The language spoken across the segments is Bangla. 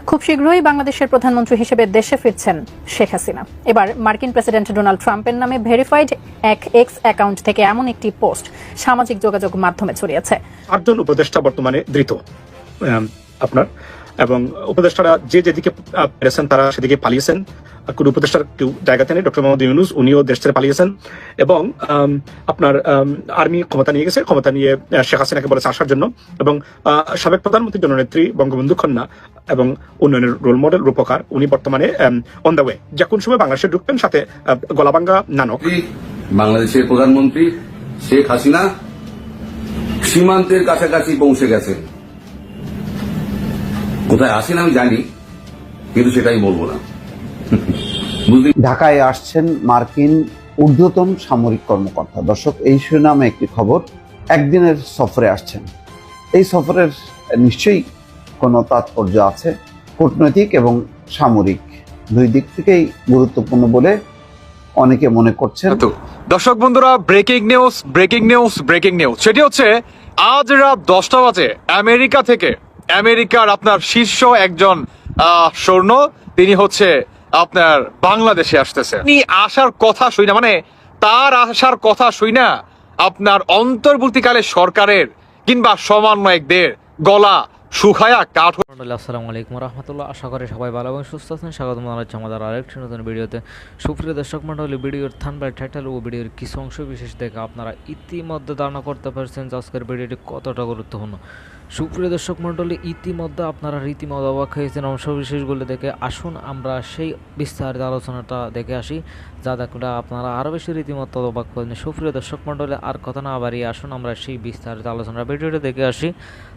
খুব শীঘ্রই বাংলাদেশের প্রধানমন্ত্রী হিসেবে দেশে ফিরছেন শেখ হাসিনা। এবার মার্কিন প্রেসিডেন্ট ডোনাল্ড ট্রাম্পের নামে ভেরিফাইড এক এক্স অ্যাকাউন্ট থেকে এমন একটি পোস্ট সামাজিক যোগাযোগ মাধ্যমে ছড়িয়েছে। 8 জন উপদেষ্টা বর্তমানে ধৃত আপনার, এবং উপদেষ্টারা যে যেদিকে পেরেছেন তারা সেদিকে পালিয়েছেন। কোন উপদেষ্টার কেউ জায়গাতে নেই। ডক্টর মোহাম্মদ ইউনূস উনিও দেশ ছেড়ে পালিয়েছেন, এবং আপনার আর্মি ক্ষমতা নিয়ে গেছে। ক্ষমতা নিয়ে শেখ হাসিনাকে বলেছে আসার জন্য, এবং সাবেক প্রধানমন্ত্রী জননেত্রী বঙ্গবন্ধু কন্যা এবং উন্নয়নের রোল মডেল রূপকার উনি বর্তমানে অন দ্য ওয়ে, যে কোন সময় বাংলাদেশে ঢুকবেন, সাথে গলাবাঙ্গা নানক। বাংলাদেশের প্রধানমন্ত্রী শেখ হাসিনা সীমান্তের কাছাকাছি পৌঁছে গেছেন। কোথায় আসেন আমি জানি, কিন্তু সেটাই বলবো না। ঢাকায় আসছেন মার্কিন ঊর্ধ্বতন সামরিক কর্মকর্তা। দর্শক, এই শিরোনামে একটি খবর। একদিনের সফরে আসছেন। এই সফরের নিশ্চয়ই কোনো তাৎপর্য আছে, কূটনৈতিক এবং সামরিক দুই দিক থেকেই গুরুত্বপূর্ণ বলে অনেকে মনে করছেন। দর্শক বন্ধুরা, ব্রেকিং নিউজ সেটি হচ্ছে আজ রাত 10টা বাজে আমেরিকার আপনার শীর্ষ একজন সৈন্য, তিনি হচ্ছে আপনার বাংলাদেশে আসতেছে। তিনি আসার কথা শুই না, মানে তার আসার কথা শুই না আপনার অন্তর্বর্তীকালে সরকারের কিংবা সমন্বয়কদের গলা শুকায়া কাঠ। আসসালামু আলাইকুম রহমতুল্লাহ। আশা করি সবাই ভালো এবং সুস্থ আছেন। স্বাগতম জানাচ্ছি আমাদের আরেকটি নতুন ভিডিওতে। সুপ্রিয় দর্শক মণ্ডলী, ভিডিওর থাম্বনেল, টাইটেল ও ভিডিওর কিছু অংশ বিশেষ দেখে আপনারা ইতিমধ্যে ধারণা করতে পারছেন যে আজকের ভিডিওটি কতটা গুরুত্বপূর্ণ। সুপ্রিয় দর্শক মণ্ডলী, ইতিমধ্যে আপনারা রীতিমতো অবাক হয়েছেন অংশ বিশেষগুলো দেখে। আসুন আমরা সেই বিস্তারিত আলোচনাটা দেখে আসি, যা দেখলে আপনারা আরও বেশি রীতিমতো অবাক করেন। সুপ্রিয় দর্শক মণ্ডলী, আর কথা না বাড়িয়ে আসুন আমরা সেই বিস্তারিত আলোচনা ভিডিওটা দেখে আসি।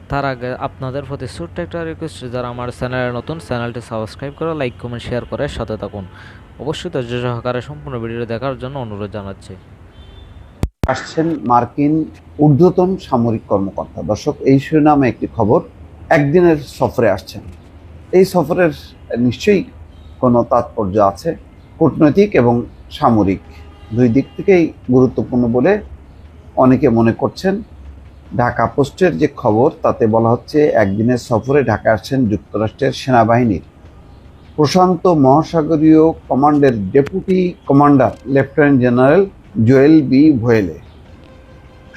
তার আগে আপনাদের প্রতি ছোট্ট একটা রিকোয়েস্ট, যারা আমার চ্যানেলে নতুন, চ্যানেলটি সাবস্ক্রাইব করে লাইক কমেন্ট শেয়ার করে সাথে থাকুন। অবশ্যই ধৈর্য সহকারে সম্পূর্ণ ভিডিও দেখার জন্য অনুরোধ জানাচ্ছি। আসছেন মার্কিন ঊর্ধ্বতন সামরিক কর্মকর্তা। দর্শক, এই শিরোনামে একটি খবর। একদিনের সফরে আসছেন। এই সফরের নিশ্চয়ই কোনো তাৎপর্য আছে, কূটনৈতিক এবং সামরিক দুই দিক থেকেই গুরুত্বপূর্ণ বলে অনেকে মনে করছেন। ঢাকা পোস্টের যে খবর, তাতে বলা হচ্ছে একদিনের সফরে ঢাকা আসছেন যুক্তরাষ্ট্রের সেনাবাহিনীর প্রশান্ত মহাসাগরীয় কমান্ডের deputy commander lieutenant general Joel B Vowell.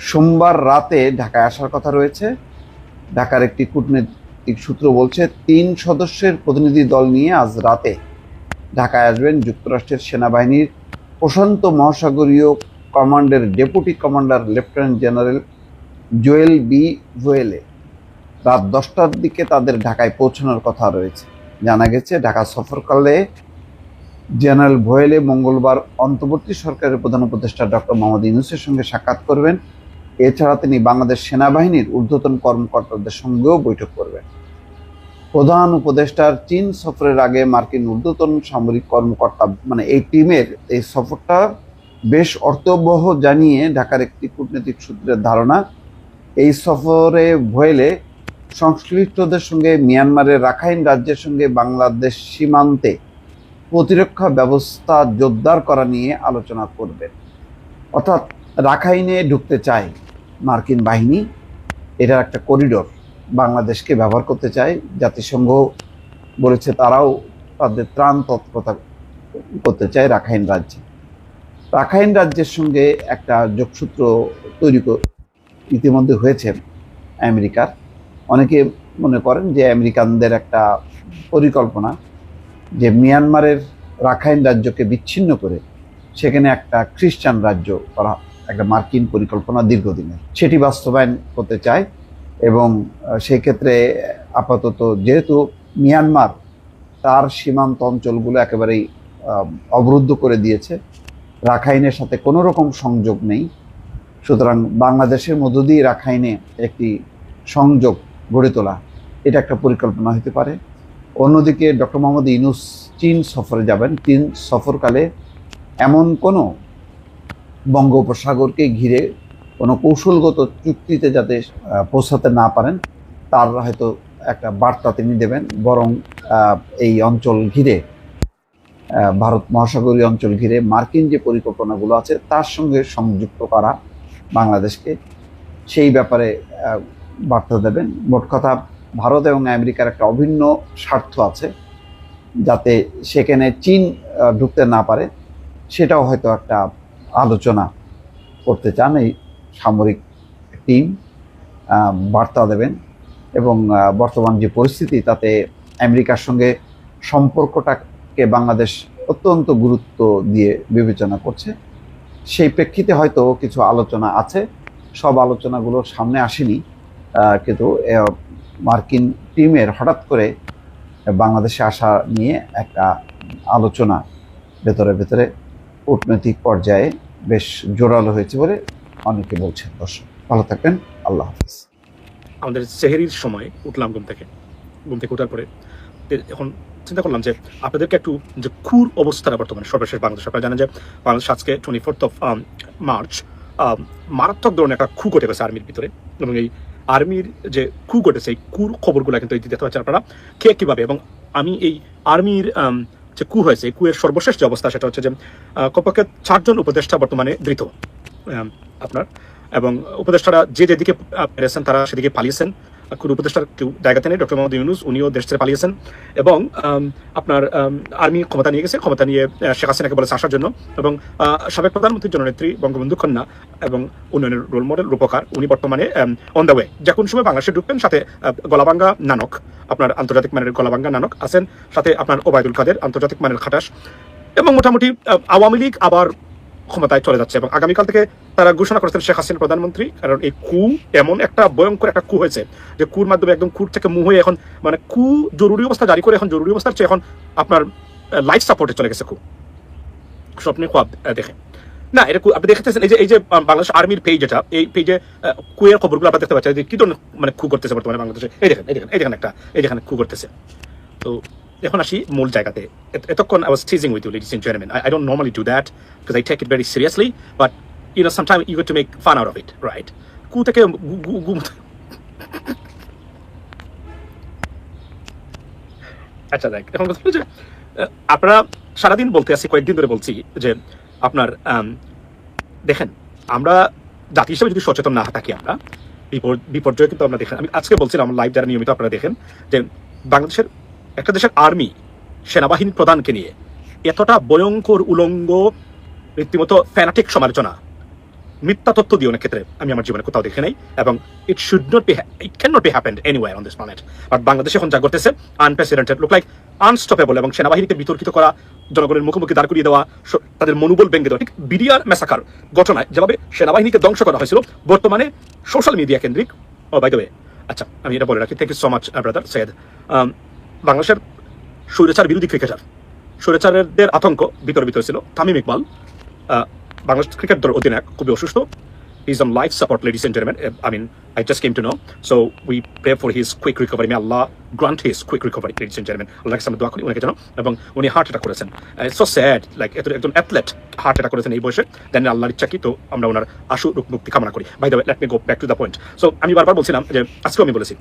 সোমবার রাতে ঢাকায় আসার কথা রয়েছে। ঢাকার একটি কূটনৈতিক সূত্র বলছে 3 সদস্যের প্রতিনিধি দল নিয়ে আজ রাতে ঢাকায় আসবেন যুক্তরাষ্ট্রের সেনাবাহিনীর প্রশান্ত মহাসাগরীয় কমান্ডের deputy commander lieutenant general Joel B Vowell. রাত 10টার দিকে তাদের ঢাকায় পৌঁছানোর কথা রয়েছে। জানা গেছে, ঢাকা সফরকালে জেনারেল ভোয়েলে মঙ্গলবার অন্তর্বর্তী সরকারের প্রধান উপদেষ্টা ডক্টর মোহাম্মদ ইউনূসের সঙ্গে সাক্ষাৎ করবেন। এছাড়া তিনি বাংলাদেশ সেনাবাহিনীর ঊর্ধ্বতন কর্মকর্তাদের সঙ্গেও বৈঠক করবেন। প্রধান উপদেষ্টার চীন সফরের আগে মার্কিন ঊর্ধ্বতন সামরিক কর্মকর্তা, মানে এই টিমের এই সফরটা বেশ অর্থবহ জানিয়ে ঢাকার একটি কূটনৈতিক সূত্রের ধারণা, এই সফরে ভোয়েলে সংশ্লিষ্টদের সঙ্গে মিয়ানমারের রাখাইন রাজ্যের সঙ্গে বাংলাদেশ সীমান্তে প্রতিরক্ষা ব্যবস্থা জোরদার করা নিয়ে আলোচনা করবেন। অর্থাৎ রাখাইনে ঢুকতে চায় মার্কিন বাহিনী, এটার একটা করিডোর বাংলাদেশকে ব্যবহার করতে চায়। জাতিসংঘ বলেছে তারাও তাদের ত্রাণ তৎপরতা করতে চায় রাখাইন রাজ্যে। রাখাইন রাজ্যের সঙ্গে একটা যোগসূত্র তৈরি ইতিমধ্যে হয়েছে আমেরিকার। অনেকে মনে করেন যে আমেরিকানদের একটা পরিকল্পনা যে মিয়ানমারের রাখাইন রাজ্যকে বিচ্ছিন্ন করে সেখানে একটা খ্রিস্টান রাজ্য করা, একটা মার্কিন পরিকল্পনা দীর্ঘদিনের, সেটি বাস্তবায়ন করতে চায়। এবং সেই ক্ষেত্রে আপাতত যেহেতু মিয়ানমার তার সীমান্ত অঞ্চলগুলো একেবারেই অবরুদ্ধ করে দিয়েছে, রাখাইনের সাথে কোনো রকম সংযোগ নেই, সুতরাং বাংলাদেশের মধ্য দিয়ে রাখাইনে একটি সংযোগ গড়ে তোলা, এটা একটা পরিকল্পনা হতে পারে। অন্যদিকে ডক্টর মোহাম্মদ ইউনূস চীন সফরে যাবেন। চীন সফরকালে এমন কোনো বঙ্গোপসাগরকে ঘিরে কোনো কৌশলগত চুক্তিতে যাতে পৌঁছাতে না পারেন, তার হয়তো একটা বার্তা তিনি দেবেন। বরং এই অঞ্চল ঘিরে, ভারত মহাসাগরীয় অঞ্চল ঘিরে মার্কিন যে পরিকল্পনাগুলো আছে তার সঙ্গে সংযুক্ত করা বাংলাদেশকে, সেই ব্যাপারে বার্তা দেবেন। মোট কথা, ভারত এবং আমেরিকার একটা অভিন্ন স্বার্থ আছে, যাতে সেখানে চীন ঢুকতে না পারে, সেটাও হয়তো একটা আলোচনা করতে চান এই সামরিক টিম, বার্তা দেবেন। এবং বর্তমান যে পরিস্থিতি, তাতে আমেরিকার সঙ্গে সম্পর্কটাকে বাংলাদেশ অত্যন্ত গুরুত্ব দিয়ে বিবেচনা করছে। সেই প্রেক্ষিতে হয়তো কিছু আলোচনা আছে, সব আলোচনাগুলো সামনে আসেনি, কিন্তু মার্কিন টিমের হঠাৎ করে বাংলাদেশে আসা নিয়ে একটা আলোচনা ভেতরে ভেতরে কূটনৈতিক পর্যায়ে বেশ জোরালো হয়েছে বলে অনেকে বলছেন। দর্শক ভালো থাকবেন, আল্লাহ হাফিজ। আমাদের সেহেরির সময় উঠলাম ঘুম থেকে ওঠার পরে এখন চিন্তা করলাম যে আপনাদেরকে একটু যে খুর অবস্থাটা বর্তমানে সর্বশেষ বাংলাদেশ, আপনারা জানেন যে বাংলাদেশ আজকে 24 মার্চ মারাত্মক ধরনের একটা খু ঘটে গেছে আর্মির ভিতরে, এবং এই আর্মির যে খু ঘটেছে এই কুর খবরগুলো কিন্তু দিতে পারছেন আপনারা কে কীভাবে। এবং আমি এই আর্মির যে কু হয়েছে, এই কুয়ের সর্বশেষ যে অবস্থা সেটা হচ্ছে যে কমপক্ষে 4 জন উপদেষ্টা বর্তমানে ধৃত আপনার, এবং উপদেষ্টারা যে যেদিকে পেরেছেন তারা সেদিকে পালিয়েছেন। কোনো উপদেষ্টার কেউ জায়গাতে নেই, ডক্টর মোহাম্মদ ইউনূস উনিও দেশ ছেড়ে পালিয়েছেন, এবং আপনার আর্মি ক্ষমতা নিয়ে গেছে, ক্ষমতা নিয়ে শেখ হাসিনাকে বলেছে আসার জন্য। এবং সাবেক প্রধানমন্ত্রী জননেত্রী বঙ্গবন্ধু কন্যা এবং উন্নয়নের রোল মডেল রূপকার, উনি বর্তমানে অন দ্য ওয়ে, যে কোনো সময় বাংলাদেশে ঢুকবেন। সাথে গলাবাঙ্গা নানক, আপনার আন্তর্জাতিক মানের গলাবাঙ্গা নানক আছেন, সাথে আপনার ওবায়দুল কাদের আন্তর্জাতিক মানের খাটাস, এবং মোটামুটি আওয়ামী লীগ আবার ক্ষমতায় চলে যাচ্ছে। এবং আগামীকাল থেকে তারা ঘোষণা করেছেন শেখ হাসিনা প্রধানমন্ত্রী, কারণ এই কু এমন একটা ভয়ঙ্কর একটা কু হয়েছে যে কুর মাধ্যমে একদম কুর থেকে মুহ হয়ে এখন মানে কু জরুরি অবস্থা জারি করে এখন জরুরি অবস্থার চেয়ে এখন আপনার লাইফ সাপোর্টে চলে গেছে কু। স্বপ্নে খুব দেখে না, এটা আপনি দেখতেছেন এই যে বাংলাদেশ আর্মির পেজ, যেটা এই পেজে কুয়ের খবরগুলো আপনারা দেখতে পাচ্ছেন যে কি ধরনের মানে কু করতেছে বর্তমানে বাংলাদেশে। এই দেখেন একটা যেখানে কু করতেছে। তো এখন আসি মূল জায়গাতে। এতক্ষণ I was teasing with you, ladies and gentlemen. I don't normally do that because I take it very seriously, but you know sometimes you get to make fun out of it, right? কু থেকে আচ্ছা দেখ, এখন কথা হলো যে আপনারা সারাদিন বলতে আসি, কয়েকদিন ধরে বলছি যে আপনার দেখেন, আমরা জাতি হিসেবে যদি সচেতন না থাকি, আমরা বিপর্যয় কিন্তু আমরা দেখেন। আমি আজকে বলছিলাম লাইভ যারা নিয়মিত আপনারা দেখেন যে বাংলাদেশের একটা দেশের আর্মি সেনাবাহিনী প্রধানকে নিয়ে এতটা ভয়ঙ্কর উলঙ্গ রীতিমতো ফ্যানাটিক সমালোচনা, মিথ্যা তথ্য দিয়ে অনেক ক্ষেত্রে আমি আমার জীবনে কোথাও দেখে নাই, এবং it can not be happened anywhere on this planet. But বাংলাদেশে এখন যা করতেছে আনপ্রেসিডেন্টেড, লুক লাইক আনস্টপেবল, এবং সেনাবাহিনীকে বিতর্কিত করা, জনগণের মুখোমুখি দাঁড় করিয়ে দেওয়া, তাদের মনোবল ভেঙে দেওয়া। ঠিক বিডিআর ম্যাসাকার ঘটনায় যেভাবে সেনাবাহিনীকে ধ্বংস করা হয়েছিল, বর্তমানে সোশ্যাল মিডিয়া কেন্দ্রিক। ও বাই দ্য ওয়ে, আচ্ছা আমি এটা বলে রাখি, thank you so much brother Syed. বাংলাদেশের স্বৈরাচার বিরোধী ক্রিকেটার, স্বৈরাচারদের আতঙ্ক বিতর্কিত হয়েছিল তামিম ইকবাল, বাংলাদেশ ক্রিকেট দলের অধিনায়ক, খুবই অসুস্থ। He's on life support, ladies and gentlemen. I mean, I just came to know. So we pray for his quick recovery. May Allah grant his quick recovery, ladies and gentlemen. Allah সামনে দোয়া করি উনাকে যেন, এবং উনি হার্ট অ্যাটাক করেছেন। It's so sad, like একজন অ্যাথলেট হার্ট অ্যাটাক করেছেন এই বয়সে। দেন আল্লাহর ইচ্ছা কি, তো আমরা ওনার আশু মুক্তি কামনা করি। By the way, let me go back to the point. So আমি বারবার বলছিলাম যে আজকেও আমি বলেছি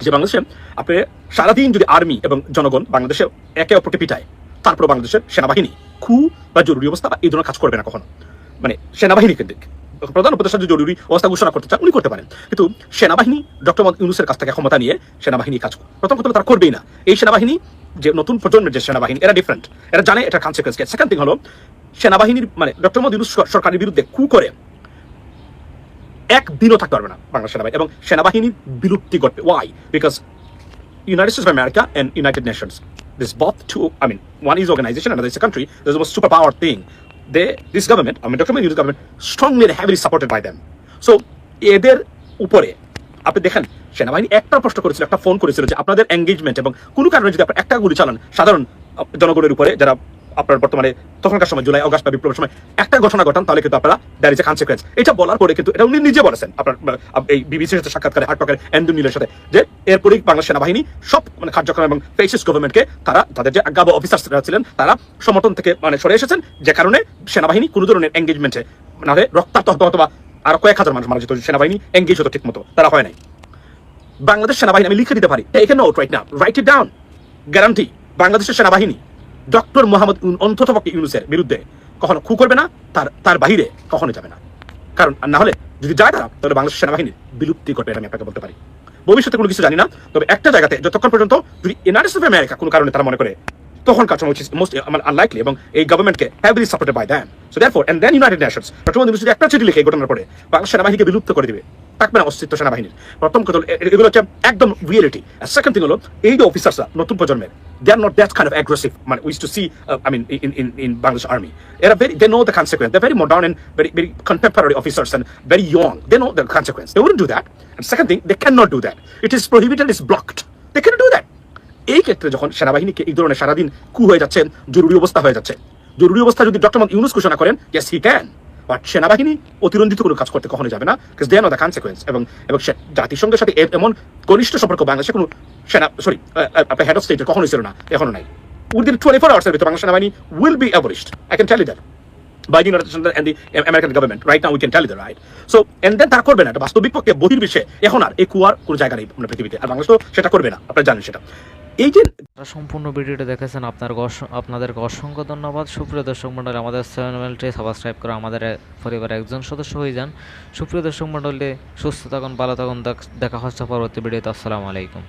যে বাংলাদেশে আপনি সারাদিন যদি আর্মি এবং জনগণ বাংলাদেশে একে অপরকে পিটায়, তারপর বাংলাদেশের সেনাবাহিনী খু বা জরুরি অবস্থা বা এই ধরনের কাজ করবে না কখনো। মানে সেনাবাহিনী কেন্দ্রিক প্রধান উপদেষ্টা যদি জরুরি অবস্থা ঘোষণা করতে চান উনি করতে পারেন, কিন্তু সেনাবাহিনী ডক্টর মোহাম্মদ ইউনূসের কাছ থেকে ক্ষমতা নিয়ে সেনাবাহিনী কাজ প্রথম কথা তারা করবেই না। এই সেনাবাহিনী যে নতুন প্রজন্মের যে সেনাবাহিনী, এরা ডিফারেন্ট, এরা জানে এটা কনসিকুয়েন্স কি। সেকেন্ড থিং হলো সেনাবাহিনীর মানে ডক্টর মোহাম্মদ ইউনূস সরকারের বিরুদ্ধে কু করে একদিনও থাকতে পারবে না বাংলাদেশ সেনাবাহিনী, এবং সেনাবাহিনীর বিলুপ্তি ঘটবে। Why? Because United States of America and United Nations, this both two, I mean, one is organization, another is a country. There's a superpower thing. This government, I mean, Dr. Mohamed Yunus government, strongly and heavily supported by them. So, এদের উপরে আপনি দেখেন সেনাবাহিনী একটা প্রশ্ন করেছিল, একটা ফোন করেছিল যে আপনাদের এঙ্গেজমেন্ট এবং কোনো কারণে যদি আপনার একটা গুলি চালান সাধারণ জনগণের উপরে, যারা আপনার বর্তমানে তখনকার সময় জুলাই অগাস্ট বা বিপ্লবের সময় একটা ঘটনা ঘটান, তাহলে কিন্তু আপনারা দ্যার ইজ এ কনসিকুয়েন্স। এটা বলার পরে কিন্তু এটা উনি নিজে বলেছেন আপনার এই বিবিসির সাথে সাক্ষাৎকারে হার্টপকের অ্যান্ড্রু নীলের সাথে, যে এরপরেই বাংলাদেশ সেনাবাহিনী সব মানে কার্যক্রম এবং ফেসিস্ট গভর্নমেন্টকে তারা তাদের যে আজ্ঞাবহ অফিসাররা ছিলেন তারা সমর্থন থেকে মানে সরে এসেছেন, যে কারণে সেনাবাহিনী কোনো ধরনের এঙ্গেজমেন্টে মানে রক্তাক্ত হতো অথবা আরো কয়েক হাজার মানুষ মারা যেত, সেনাবাহিনী এঙ্গেজ হতো ঠিক মতো, তারা হয় নাই। বাংলাদেশ সেনাবাহিনী আমি লিখে দিতে পারি, এখানে note right now, right it down, guarantee বাংলাদেশের সেনাবাহিনী ডক্টর মোহাম্মদ অন্ততপক্ষে ইউনূসের বিরুদ্ধে কখনো খু করবে না, তার বাহিরে কখনো যাবে না। কারণ না হলে যদি যায় তারা, তাহলে বাংলাদেশ সেনাবাহিনীর বিলুপ্তি করবে, এটা আমি আপনাকে বলতে পারি। ভবিষ্যতে কোনো কিছু জানি না, তবে একটা জায়গাতে যতক্ষণ পর্যন্ত যদি ইউনাইটেড স্টেটস অফ আমেরিকা কোনো কারণে তারা মনে করে, তখনকার সময় মোস্ট আনলাইকলি, এবং এই গভর্নমেন্টকে heavily supported by them. So therefore and then United Nations doctor Mohammad Yunus যদি একটা চিঠি লিখে এই ঘটনার পরে বাংলাদেশ সেনাবাহিনীকে বিলুপ্ত করে দিবে, থাকবে না অস্তিত্ব সেনাবাহিনীর। প্রথম কথা হলো এগুলো হচ্ছে একদম রিয়েলিটি। সেকেন্ড থিং হলো এই যে অফিসার্সরা নতুন প্রজন্মের, they are not that kind of aggressive. We used to see, in Bangladesh Army. They know the consequence. They're very modern and very contemporary officers and very young. They know the consequence. They wouldn't do that. And second thing, they cannot do that. It is prohibited. It's blocked. They cannot do that. এই ক্ষেত্রে যখন সেনাবাহিনীকে এই ধরনের সারাদিন কু হয়ে যাচ্ছে, জরুরি অবস্থা হয়ে যাচ্ছে, জরুরি অবস্থা যদি ডক্টর মোহাম্মদ ইউনূস ঘোষণা করেন, yes he can, বাট সেনাবাহিনী অতিরঞ্জিত কোনো কাজ করতে কখনো যাবে না, because they know the consequence. এবং জাতিসংঘের সাথে এমন ঘনিষ্ঠ সম্পর্ক বাংলাদেশে কোনো আপনার হেড অফ স্টেটের কখনোই ছিল না, এখনো নাই। Within 24 hours ভিতরে বাংলাদেশ সেনাবাহিনী will be abolished. I can tell you that. By the United States and the American government. Right now we can tell you that, right? So, and then তারা করবে না, এটা বাস্তবিক পক্ষে বহির্বিশ্বে এখন আর এই কুয়ার কোনো জায়গা নেই আমরা পৃথিবীতে, আর বাংলাদেশ তো সেটা করবে না, আপনারা জানেন সেটা। এই যে সম্পূর্ণ ভিডিওটা দেখেছেন আপনাদেরকে অসংখ্য ধন্যবাদ। সুপ্রিয় দর্শক মণ্ডলী, আমাদের চ্যানেলটি সাবস্ক্রাইব করে আমাদের পরিবারের একজন সদস্য হয়ে যান। সুপ্রিয় দর্শক মণ্ডলী, সুস্থ থাকুন, ভালো থাকুন, দেখা হচ্ছে পরবর্তী ভিডিওতে। আসসালামু আলাইকুম।